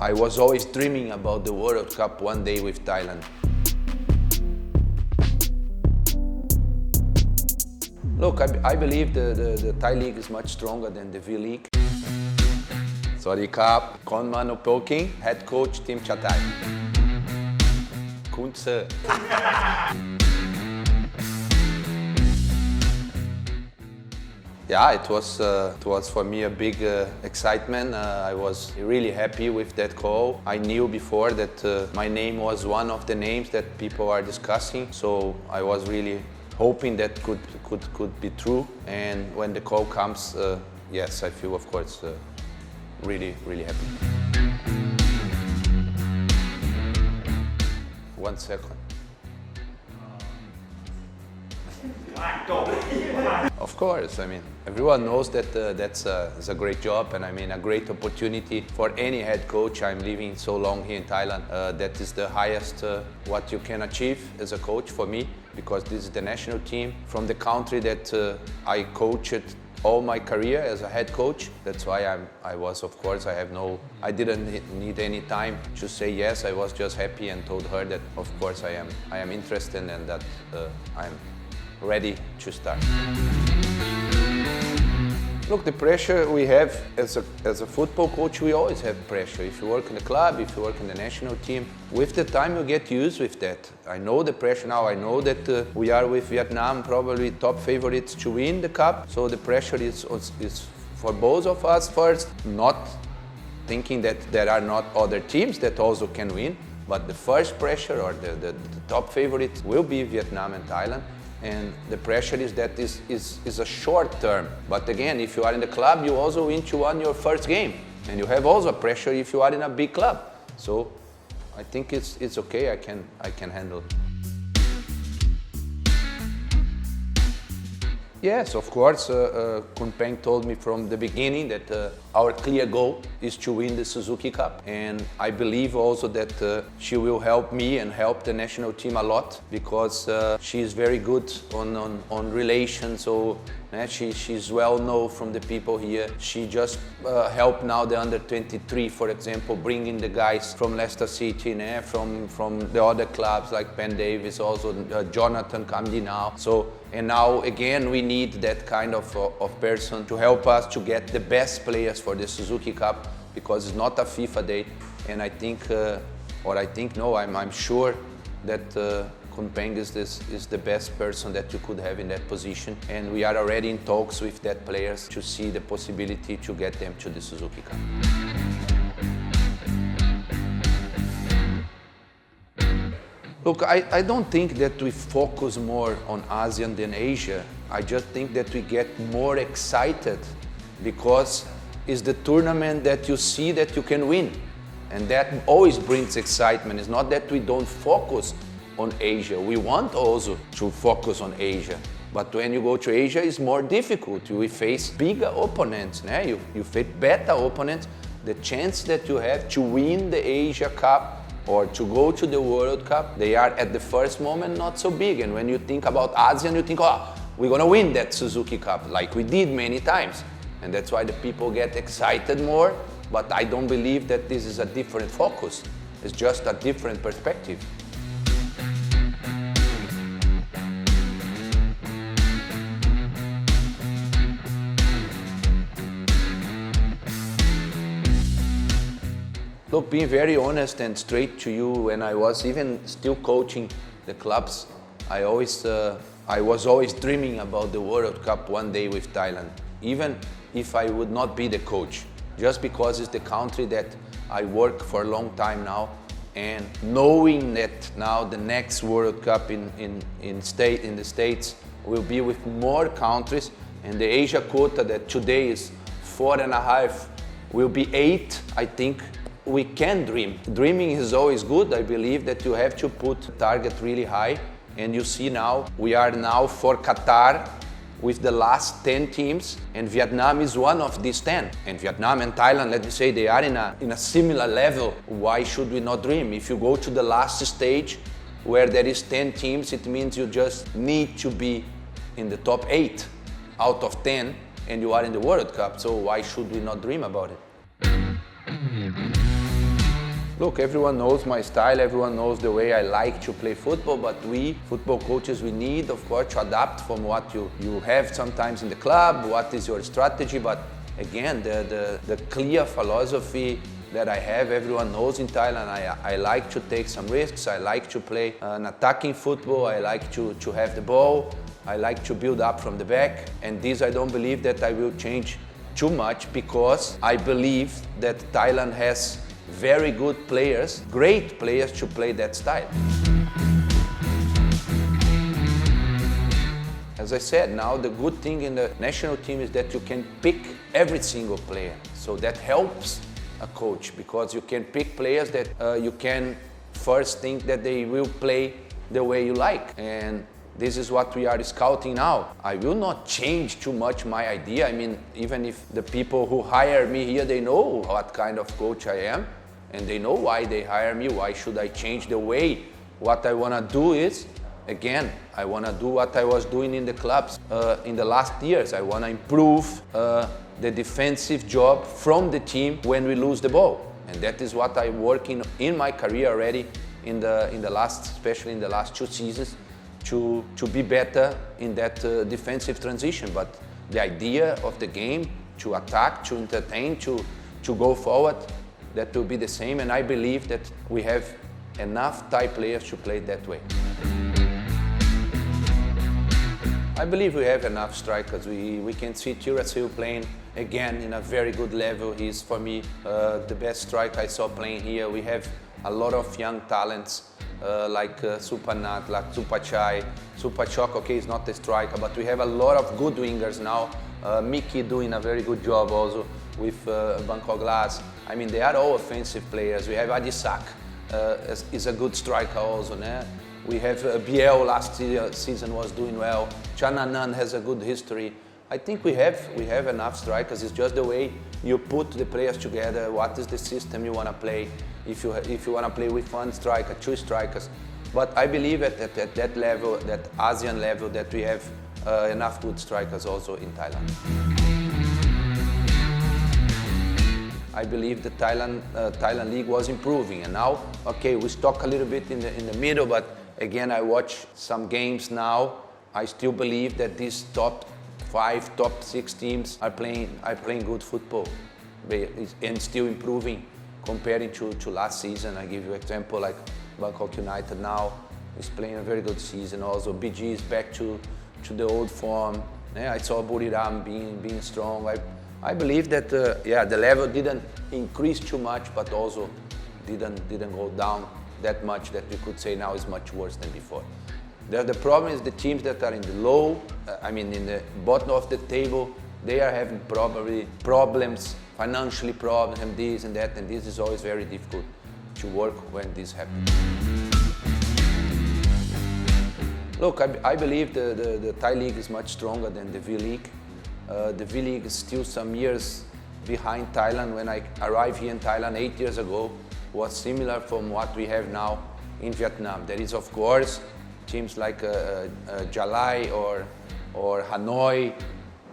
I was always dreaming about the World Cup one day with Thailand. Look, I believe the Thai league is much stronger than the V League. Sorry, Kap, Konmano Poking, head coach Team Chatai. Kun sir. Yeah, it was for me a big excitement. I was really happy with that call. I knew before that my name was one of the names that people are discussing, so I was really hoping that could be true. And when the call comes, yes, I feel, of course, really happy. 1 second. Of course, I mean, everyone knows that that's a great job, and I mean a great opportunity for any head coach. I'm living so long here in Thailand. That is the highest what you can achieve as a coach for me, because this is the national team from the country that I coached all my career as a head coach. That's why I was, of course, I didn't need any time to say yes. I was just happy and told her that, of course, I am interested and that I'm ready to start. Look, the pressure we have as a football coach, we always have pressure. If you work in the club, if you work in the national team, with the time you get used with that. I know the pressure now. I know that we are with Vietnam, probably top favorites to win the cup. So the pressure is for both of us first, not thinking that there are not other teams that also can win. But the first pressure or the top favorites will be Vietnam and Thailand. And the pressure is that this is a short term. But again, if you are in the club, you also win to win your first game. And you have also pressure if you are in a big club. So I think it's okay, I can handle. Yes, of course, Kun Peng told me from the beginning that our clear goal is to win the Suzuki Cup. And I believe also that she will help me and help the national team a lot, because she is very good on relations. So she's well known from the people here. She just helped now the under 23, for example, bringing the guys from Leicester City, from the other clubs like Ben Davis, also Jonathan Kamdi now. And now again we need that kind of person to help us to get the best players for the Suzuki Cup, because it's not a FIFA date. And I think, I'm sure that Kun Peng is the best person that you could have in that position. And we are already in talks with that players to see the possibility to get them to the Suzuki Cup. Look, I don't think that we focus more on ASEAN than Asia. I just think that we get more excited because it's the tournament that you see that you can win. And that always brings excitement. It's not that we don't focus on Asia. We want also to focus on Asia. But when you go to Asia, it's more difficult. We face bigger opponents. You face better opponents. The chance that you have to win the Asia Cup or to go to the World Cup, they are at the first moment not so big. And when you think about ASEAN, you think, we're going to win that Suzuki Cup, like we did many times. And that's why the people get excited more. But I don't believe that this is a different focus. It's just a different perspective. Look, being very honest and straight to you, when I was even still coaching the clubs, I was always dreaming about the World Cup one day with Thailand, even if I would not be the coach, just because it's the country that I work for a long time now, and knowing that now the next World Cup in the States will be with more countries, and the Asia quota that today is 4.5 will be 8, I think. We can dream. Dreaming is always good. I believe that you have to put the target really high. And you see now, we are now for Qatar with the last 10 teams, and Vietnam is one of these 10. And Vietnam and Thailand, let me say, they are in a similar level. Why should we not dream? If you go to the last stage where there is 10 teams, it means you just need to be in the top 8 out of 10, and you are in the World Cup. So why should we not dream about it? Look, everyone knows my style, everyone knows the way I like to play football, but we, football coaches, we need, of course, to adapt from what you have sometimes in the club, what is your strategy, but again, the clear philosophy that I have, everyone knows in Thailand, I like to take some risks, I like to play an attacking football, I like to have the ball, I like to build up from the back, and this I don't believe that I will change too much because I believe that Thailand has very good players, great players to play that style. As I said, now the good thing in the national team is that you can pick every single player. So that helps a coach because you can pick players that you can first think that they will play the way you like. And this is what we are scouting now. I will not change too much my idea. I mean, even if the people who hire me here, they know what kind of coach I am. And they know why they hire me, why should I change the way. What I want to do is, again, I want to do what I was doing in the clubs in the last years. I want to improve the defensive job from the team when we lose the ball. And that is what I'm working in my career already in the last, especially in the last 2 seasons, to be better in that defensive transition. But the idea of the game, to attack, to entertain, to go forward, that will be the same, and I believe that we have enough Thai players to play that way. I believe we have enough strikers. We can see Tirasil playing again in a very good level. He's, for me, the best striker I saw playing here. We have a lot of young talents like Supanat, like Supachai. Supachok, okay, he's not a striker, but we have a lot of good wingers now. Miki doing a very good job also with Bangkok Glass. I mean, they are all offensive players. We have Adisak, is a good striker also. Né? We have Biel last season was doing well. Chananan has a good history. I think we have enough strikers. It's just the way you put the players together. What is the system you want to play? If you want to play with 1 striker, 2 strikers. But I believe at that level, that ASEAN level, that we have enough good strikers also in Thailand. I believe the Thailand league was improving, and now, okay, we stuck a little bit in the middle, but again, I watch some games now. I still believe that these top 5, top 6 teams are playing good football and still improving comparing to last season. I give you an example like Bangkok United now is playing a very good season. Also, BG is back to the old form. Yeah, I saw Buriram being strong. I believe that the level didn't increase too much, but also didn't go down that much that we could say now is much worse than before. The problem is the teams that are in the low, in the bottom of the table, they are having probably problems, financially problems, and this and that, and this is always very difficult to work when this happens. Look, I believe the Thai league is much stronger than the V League. The V League is still some years behind Thailand. When I arrived here in Thailand 8 years ago, was similar from what we have now in Vietnam. There is, of course, teams like Jalai or Hanoi.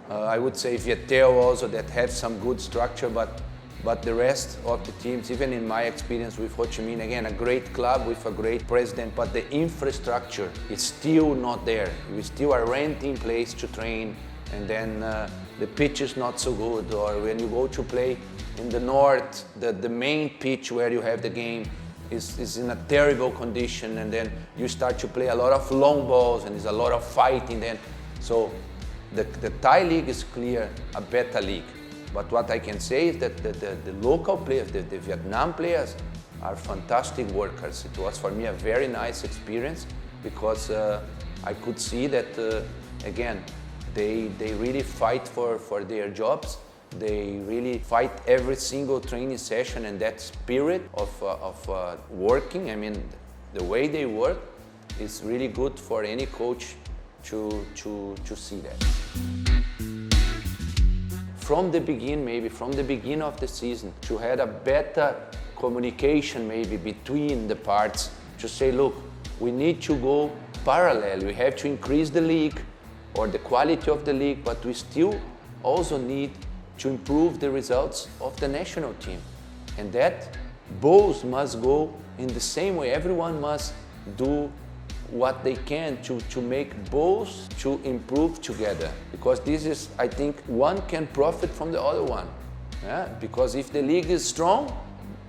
I would say Viettel also that have some good structure, but the rest of the teams, even in my experience with Ho Chi Minh, again, a great club with a great president, but the infrastructure is still not there. We still are renting place to train, and then the pitch is not so good, or when you go to play in the north, the main pitch where you have the game is in a terrible condition, and then you start to play a lot of long balls, and there's a lot of fighting then. So the Thai league is clear a better league. But what I can say is that the local players, the Vietnam players, are fantastic workers. It was for me a very nice experience because I could see that, again, they really fight for their jobs. They really fight every single training session, and that spirit of working, the way they work is really good for any coach to see that. From the beginning of the season, to have a better communication maybe between the parts, to say, look, we need to go parallel. We have to increase the league or the quality of the league, but we still also need to improve the results of the national team. And that both must go in the same way. Everyone must do what they can to make both to improve together. Because this is, I think, one can profit from the other one. Yeah? Because if the league is strong,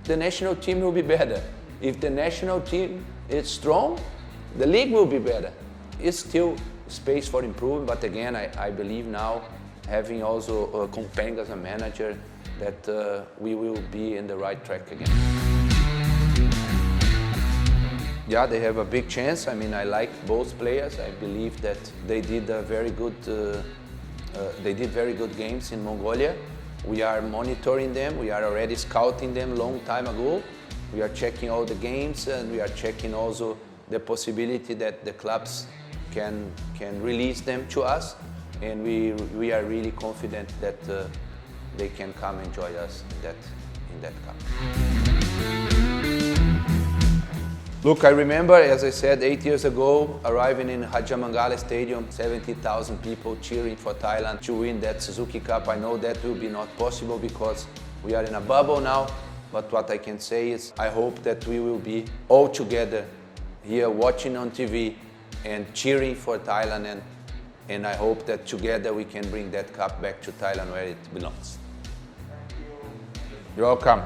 the national team will be better. If the national team is strong, the league will be better. It's still space for improvement, but again, I believe now, having also Kompeng as a manager, that we will be in the right track again. Yeah, they have a big chance. I mean, I like both players. I believe that they did very good games in Mongolia. We are monitoring them. We are already scouting them long time ago. We are checking all the games, and we are checking also the possibility that the clubs can release them to us. And we are really confident that they can come and join us in that cup. Look, I remember, as I said, 8 years ago, arriving in Hajamangala Stadium, 70,000 people cheering for Thailand to win that Suzuki Cup. I know that will be not possible because we are in a bubble now, but what I can say is I hope that we will be all together here watching on TV and cheering for Thailand, and I hope that together we can bring that cup back to Thailand where it belongs. You're welcome.